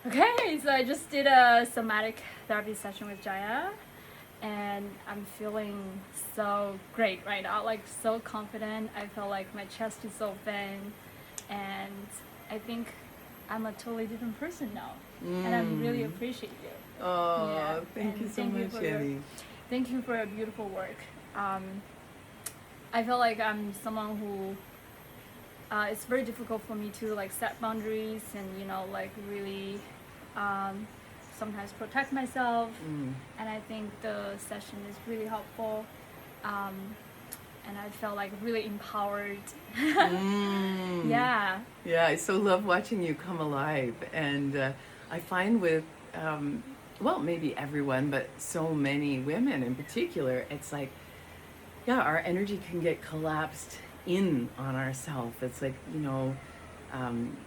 Okay, so I just did a somatic therapy session with Jaya, and I'm feeling so great right now, like so confident. I feel like my chest is open, and I think I'm a totally different person now, and I really appreciate you. Yeah, Oh, thank you and so much, Eddie. thank you for your beautiful work. I feel like I'm someone who it's very difficult for me to like set boundaries and like really sometimes protect myself, and I think the session is really helpful, um, and I felt like really empowered. Yeah. Yeah, I so love watching you come alive. And I find with, well, maybe everyone, but so many women in particular, it's like, yeah, our energy can get collapsed in on ourselves. It's like, um,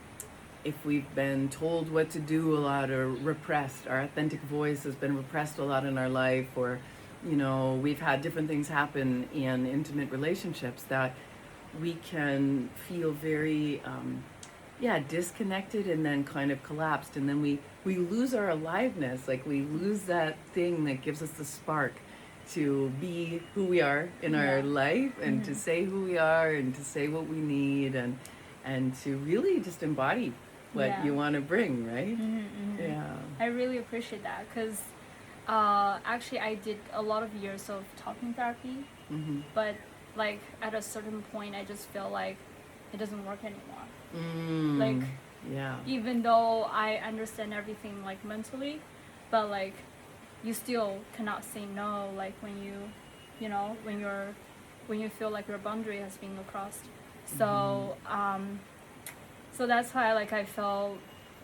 if we've been told what to do a lot or repressed, our authentic voice has been repressed a lot in our life, or, we've had different things happen in intimate relationships that we can feel very, yeah, disconnected and then kind of collapsed. And then we lose our aliveness, like we lose that thing that gives us the spark to be who we are in our life, and to say who we are, and to say what we need, and to really just embody what you want to bring, right? Yeah. I really appreciate that because actually I did a lot of years of talking therapy, but like at a certain point I just feel like it doesn't work anymore. Like, yeah, even though I understand everything like mentally, but like you still cannot say no, like when you feel like your boundary has been crossed. So so that's why like I felt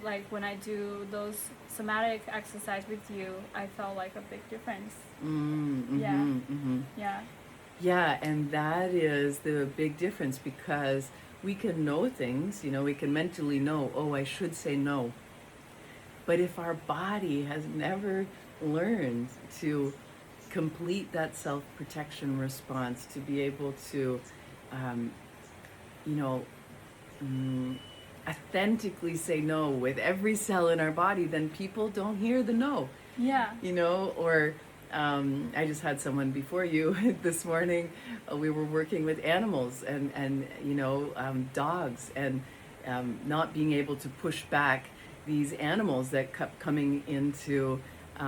like when I do those somatic exercise with you, I felt like a big difference. Yeah. Yeah, and that is the big difference, because we can know things, we can mentally know, oh, I should say no. But if our body has never learned to complete that self-protection response, to be able to, um, you know, authentically say no with every cell in our body, then people don't hear the no. Yeah. Or I just had someone before you this morning. We were working with animals and dogs, and not being able to push back these animals that kept coming into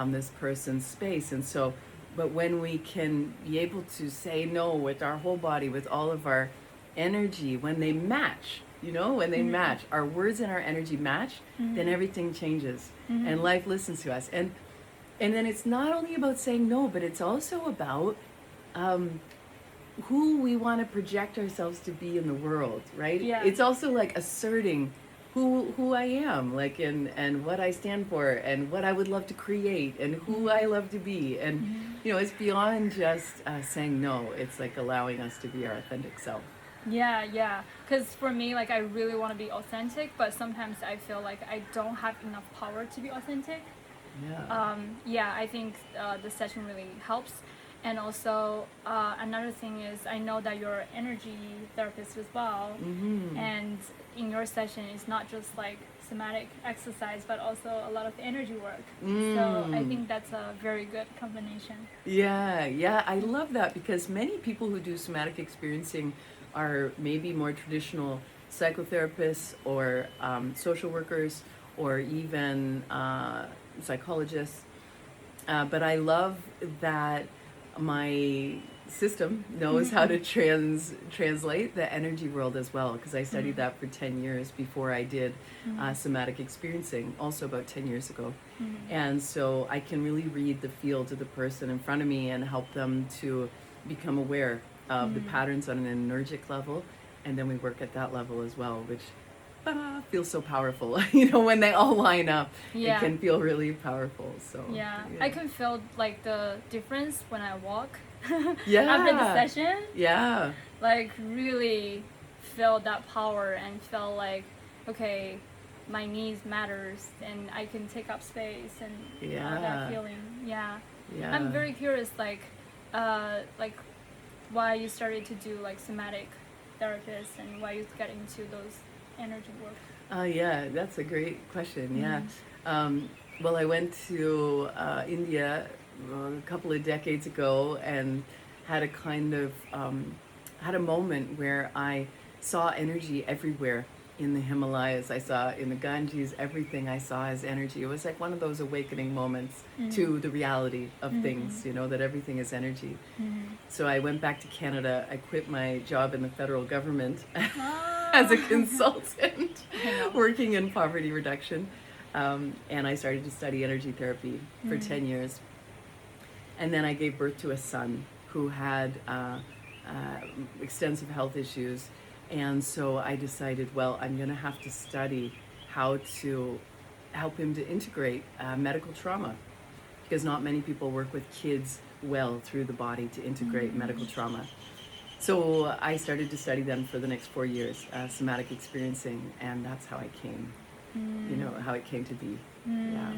this person's space. And so, but when we can be able to say no with our whole body, with all of our energy, when they match, when they match, our words and our energy match, then everything changes, and life listens to us. And then it's not only about saying no, but it's also about who we want to project ourselves to be in the world, right? Yeah. It's also like asserting who I am, like, and what I stand for, and what I would love to create, and who I love to be. And it's beyond just saying no. It's like allowing us to be our authentic self. Yeah. Because for me, like, I really want to be authentic, but sometimes I feel like I don't have enough power to be authentic. Yeah. I think the session really helps. And also, another thing is, I know that you're an energy therapist as well. And in your session, it's not just like somatic exercise, but also a lot of energy work. So I think that's a very good combination. Yeah, I love that, because many people who do somatic experiencing are maybe more traditional psychotherapists, or social workers, or even psychologists. But I love that my system knows how to translate the energy world as well, because I studied that for 10 years before I did somatic experiencing, also about 10 years ago. And so I can really read the field of the person in front of me and help them to become aware of the patterns on an energetic level, and then we work at that level as well, which feels so powerful. When they all line up, it can feel really powerful. So I can feel like the difference when I walk yeah, after the session. Yeah, Like, really feel that power and feel like, okay, my needs matters and I can take up space, and that feeling. Yeah. I'm very curious, like why you started to do like somatic therapists, and why you got into those energy work. Yeah, that's a great question. Yeah. Well, I went to India a couple of decades ago and had a kind of had a moment where I saw energy everywhere in the Himalayas. I saw in the Ganges, everything I saw as energy. It was like one of those awakening moments to the reality of things, that everything is energy. So I went back to Canada. I quit my job in the federal government as a consultant working in poverty reduction. And I started to study energy therapy for 10 years. And then I gave birth to a son who had extensive health issues. And so I decided, well, I'm going to have to study how to help him to integrate medical trauma, because not many people work with kids well through the body to integrate medical trauma. So I started to study them for the next 4 years, Somatic Experiencing, and that's how I came, how it came to be. Yeah.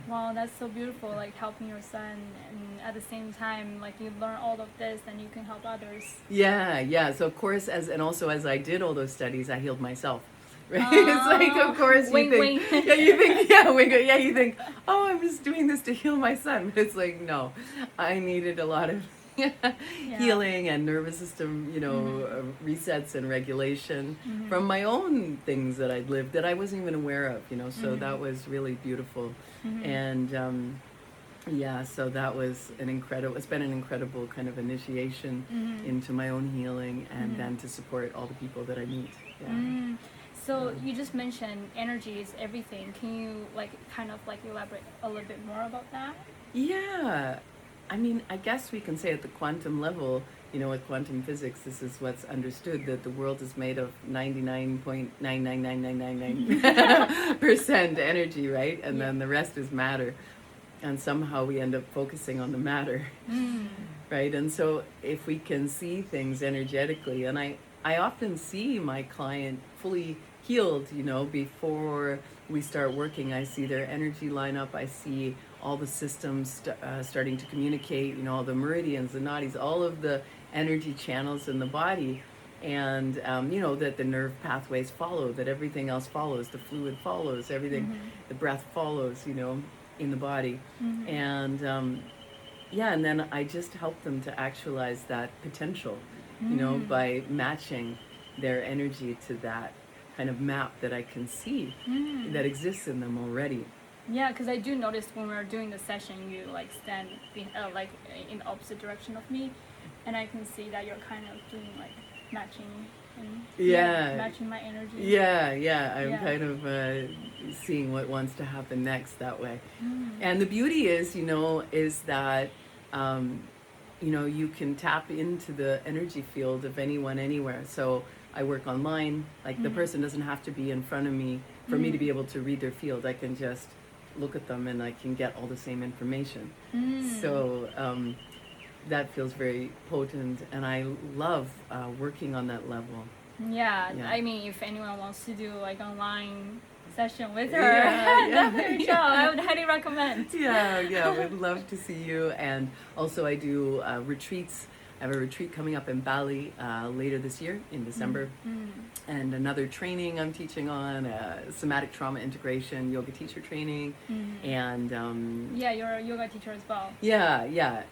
Wow, that's so beautiful, like helping your son, and at the same time, like you learn all of this, and you can help others. Yeah. So of course, as I did all those studies, I healed myself. Right? It's like, of course, wink, you think, wink. you think, oh, I'm just doing this to heal my son. But it's like, no, I needed a lot of healing and nervous system, resets and regulation from my own things that I'd lived that I wasn't even aware of, so that was really beautiful. And so that was it's been an incredible kind of initiation into my own healing, and then to support all the people that I meet. So you just mentioned energy is everything. Can you kind of elaborate a little bit more about that? Yeah. I mean, I guess we can say at the quantum level, with quantum physics, this is what's understood, that the world is made of 99.99999% energy, right? And then the rest is matter. And somehow we end up focusing on the matter, right? And so if we can see things energetically, and I often see my client fully healed, before we start working. I see their energy line up. I see all the systems starting to communicate, all the meridians, the nadis, all of the energy channels in the body, and that the nerve pathways follow, that everything else follows, the fluid follows, everything, the breath follows, in the body. And and then I just help them to actualize that potential, by matching their energy to that kind of map that I can see that exists in them already. Yeah, because I do notice when we're doing the session, you stand in the opposite direction of me, and I can see that you're kind of doing matching and matching my energy. Yeah. I'm kind of seeing what wants to happen next that way. And the beauty is, is that you can tap into the energy field of anyone anywhere. So I work online. The person doesn't have to be in front of me for me to be able to read their field. I can just look at them and I can get all the same information. So that feels very potent, and I love working on that level. Yeah, I mean, if anyone wants to do online session with her, I would highly recommend. We'd love to see you. And also I do retreats. I have a retreat coming up in Bali later this year in December, and another training I'm teaching on, somatic trauma integration, yoga teacher training, and you're a yoga teacher as well.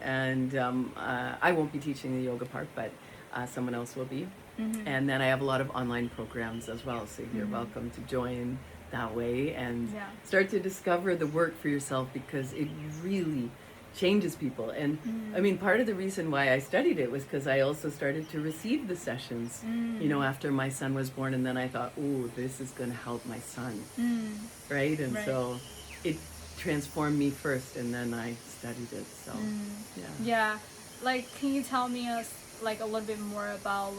And I won't be teaching the yoga part, but someone else will be. And then I have a lot of online programs as well, so you're welcome to join that way and start to discover the work for yourself, because it really changes people. And I mean, part of the reason why I studied it was because I also started to receive the sessions, after my son was born, and then I thought, oh, this is going to help my son, right? And so it transformed me first, and then I studied it. So can you tell me a little bit more about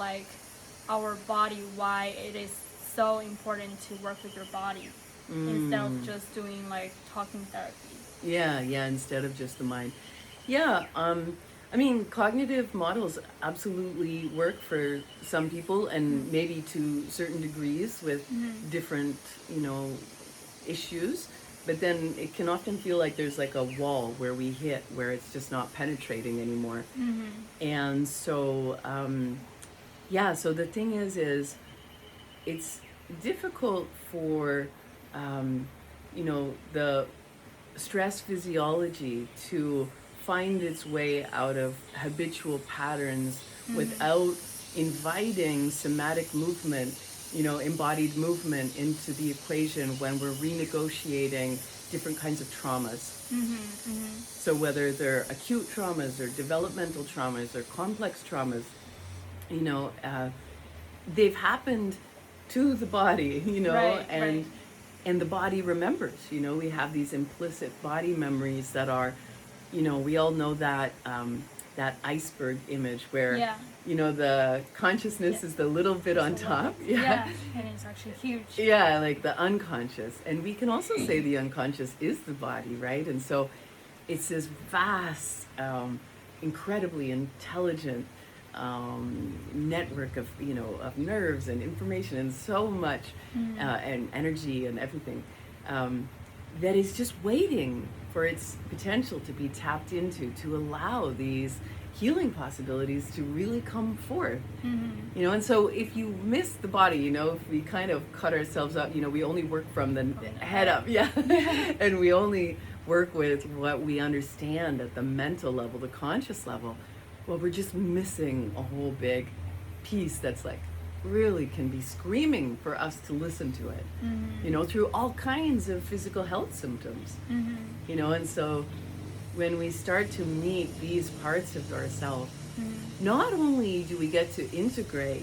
our body, why it is so important to work with your body instead of just doing talking therapy? Instead of just the mind. I mean, cognitive models absolutely work for some people, and maybe to certain degrees with different, issues. But then it can often feel like there's a wall where we hit, where it's just not penetrating anymore. And so, so the thing is it's difficult for, the stress physiology to find its way out of habitual patterns without inviting somatic movement, embodied movement into the equation when we're renegotiating different kinds of traumas. So whether they're acute traumas or developmental traumas or complex traumas, you know, uh, they've happened to the body, Right, and right. the body remembers. We have these implicit body memories that are, we all know that that iceberg image where Yeah. the consciousness Yeah. is the little bit on Just a little top. bit. Yeah, and it's actually huge. Yeah, like the unconscious. And we can also say the unconscious is the body, right? And so it's this vast, incredibly intelligent network of, of nerves and information and so much and energy and everything that is just waiting for its potential to be tapped into, to allow these healing possibilities to really come forth. And so if you miss the body, if we kind of cut ourselves up, we only work from the head up, and we only work with what we understand at the mental level, the conscious level, well, we're just missing a whole big piece that's like really can be screaming for us to listen to it, through all kinds of physical health symptoms, and so when we start to meet these parts of ourselves, not only do we get to integrate,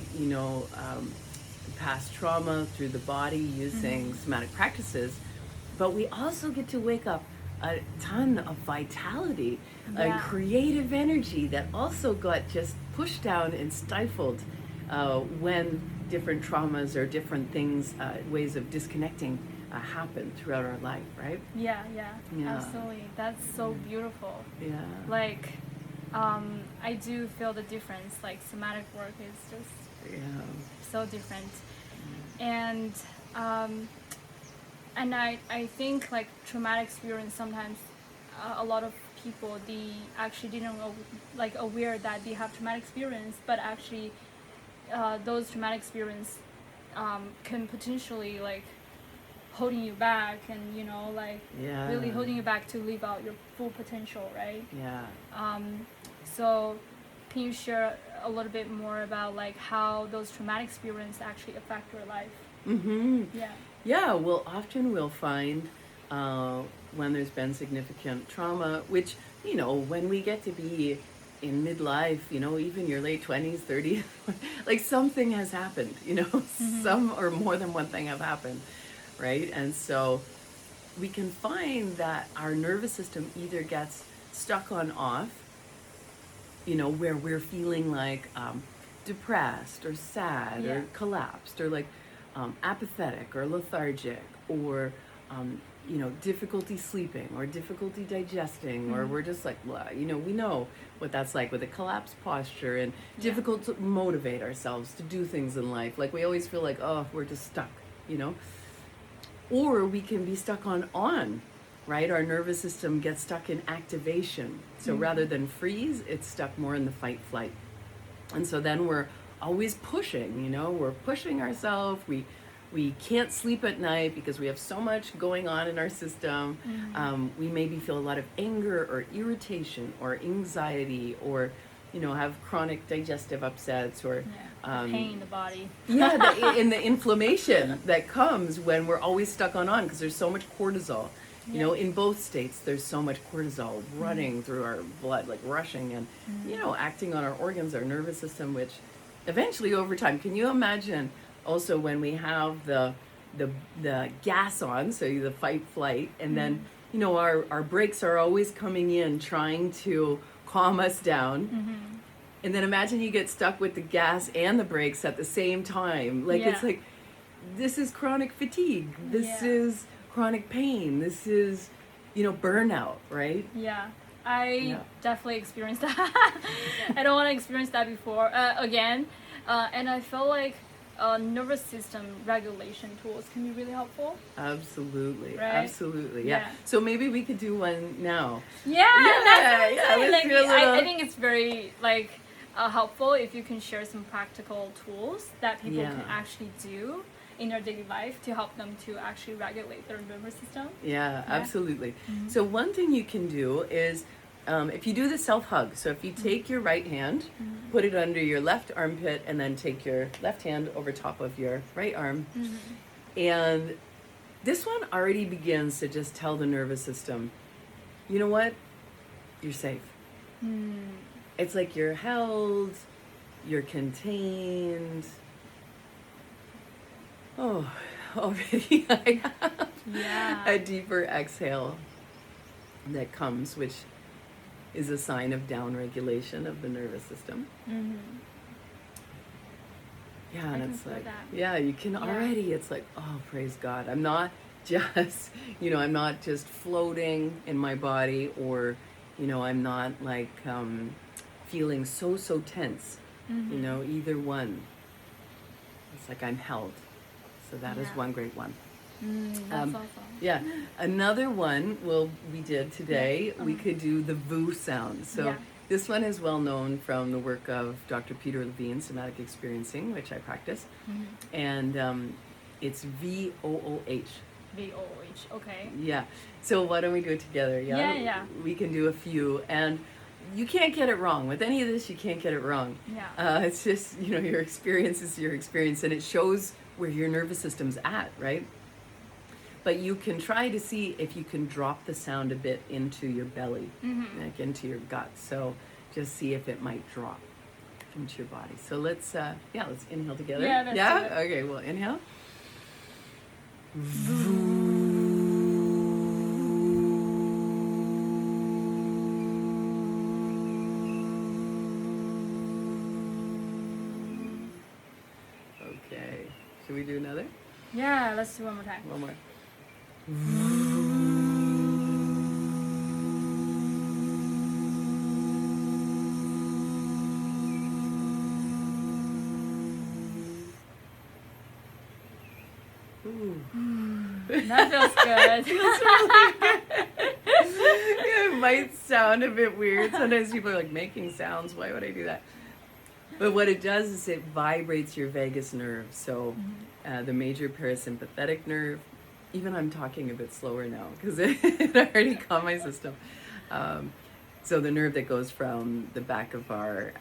past trauma through the body using somatic practices, but we also get to wake up a ton of vitality and creative energy that also got just pushed down and stifled when different traumas or different things, ways of disconnecting happen throughout our life, right? Yeah, absolutely. That's so beautiful. Yeah. Like, I do feel the difference. Like, somatic work is just so different. And I think like traumatic experience sometimes a lot of people they actually didn't know, like aware that they have traumatic experience, but actually those traumatic experience can potentially like holding you back and really holding you back to live out your full potential, right? So can you share a little bit more about like how those traumatic experiences actually affect your life? Well, often we'll find when there's been significant trauma, which, when we get to be in midlife, even your late 20s, 30s, like something has happened, some or more than one thing have happened, right? And so we can find that our nervous system either gets stuck on off, where we're feeling like depressed or sad or collapsed or like apathetic or lethargic or difficulty sleeping or difficulty digesting, or we're just like blah, we know what that's like with a collapsed posture and difficult to motivate ourselves to do things in life. Like we always feel like, oh, we're just stuck, or we can be stuck on, right? Our nervous system gets stuck in activation. So rather than freeze, it's stuck more in the fight flight. And so then we're always pushing, we're pushing ourselves. We can't sleep at night because we have so much going on in our system. We maybe feel a lot of anger or irritation or anxiety or, have chronic digestive upsets or pain in the body. And the inflammation that comes when we're always stuck on because there's so much cortisol. In both states, there's so much cortisol running through our blood, like rushing and, acting on our organs, our nervous system, which eventually over time, can you imagine also when we have the gas on, so the fight flight, and then, our brakes are always coming in trying to calm us down. And then imagine you get stuck with the gas and the brakes at the same time. Like, it's like, this is chronic fatigue. This is chronic pain. This is, burnout, right? I definitely experienced that. I don't want to experience that before again. And I feel like nervous system regulation tools can be really helpful. Absolutely, right? Absolutely, So maybe we could do one now. That's let's do a little... I think it's very helpful if you can share some practical tools that people can actually do in their daily life to help them to actually regulate their nervous system. Yeah, absolutely. So one thing you can do is, if you do the self-hug, so if you take your right hand, put it under your left armpit, and then take your left hand over top of your right arm. And this one already begins to just tell the nervous system, you know what? You're safe. It's like you're held, you're contained. Oh, already I have a deeper exhale that comes, which is a sign of down regulation of the nervous system. Yeah, and it's like, yeah, you can already, it's like, oh, praise God. I'm not just, I'm not just floating in my body, or, I'm not like feeling so tense, either one. It's like I'm held. So that is one great one. That's awesome. Yeah. Another one, we did today, we could do the VOO sound. So this one is well known from the work of Dr. Peter Levine, Somatic Experiencing, which I practice. And it's VOOH. VOH, okay. Yeah. So why don't we do it together? Yeah. We can do a few. And you can't get it wrong. With any of this, you can't get it wrong. Yeah. It's just, your experience is your experience, and it shows where your nervous system's at, right? But you can try to see if you can drop the sound a bit into your belly, like into your gut. So just see if it might drop into your body. So let's inhale together. Yeah, let's do it. Okay, well, inhale. Okay, should we do another? Yeah, let's do one more time. One more. That feels good. Feels really good. It might sound a bit weird. Sometimes people are like, making sounds, why would I do that? But what it does is it vibrates your vagus nerve. So the major parasympathetic nerve, even I'm talking a bit slower now because it already calmed my system. So the nerve that goes from the back of our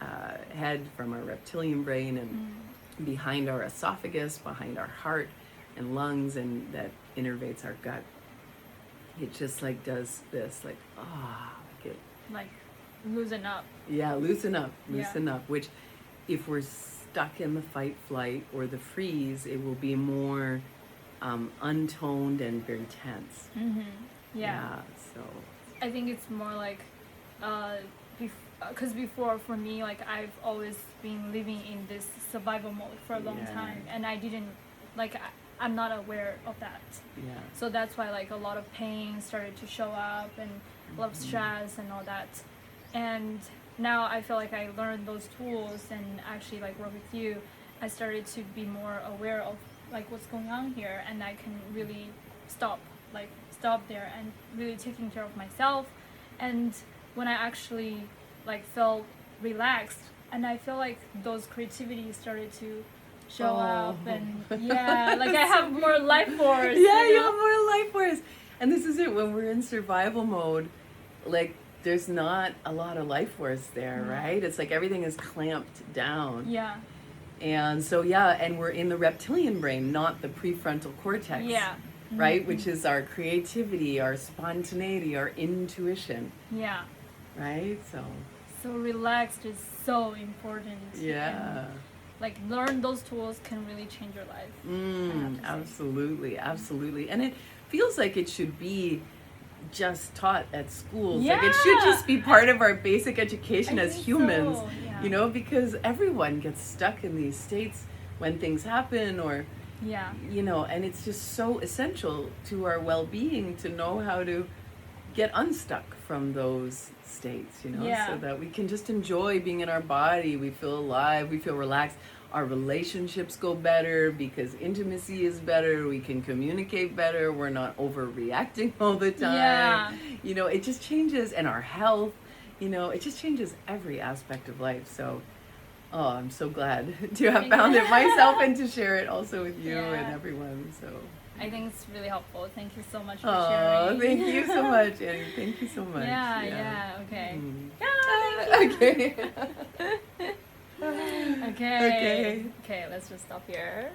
head, from our reptilian brain, and behind our esophagus, behind our heart and lungs, and that innervates our gut. It just like does this, like, like loosen up. Yeah, loosen up, which if we're stuck in the fight, flight, or the freeze, it will be more untoned and very tense. So I think it's more like because before for me, like I've always been living in this survival mode for a long time, and I didn't I'm not aware of that. So that's why like a lot of pain started to show up, and a lot of stress and all that. And now I feel like I learned those tools and actually like work with you. I started to be more aware of like what's going on here, and I can really stop there and really taking care of myself. And when I actually like felt relaxed, and I feel like those creativity started to show up, and like I have more life force. You have more life force. And this is it, when we're in survival mode, like there's not a lot of life force there, right? It's like everything is clamped down. And so and we're in the reptilian brain, not the prefrontal cortex. Right? Which is our creativity, our spontaneity, our intuition. Right? So relaxed is so important. Yeah. Like learn those tools can really change your life. Absolutely. And it feels like it should be just taught at schools. Like it should just be part of our basic education as humans. Because everyone gets stuck in these states when things happen, or and it's just so essential to our well-being to know how to get unstuck from those states, so that we can just enjoy being in our body. We feel alive, we feel relaxed. Our relationships go better because intimacy is better. We can communicate better. We're not overreacting all the time. It just changes, and our health, it just changes every aspect of life. So Oh, I'm so glad to have Thank found you. it myself and to share it also with you and Yeah. everyone. So. I think it's really helpful. Thank you so much for Oh, sharing. thank you so much, Annie. Thank you so much. Yeah, okay. Mm. Yeah, thank you. Okay. Okay. Okay. Okay, let's just stop here.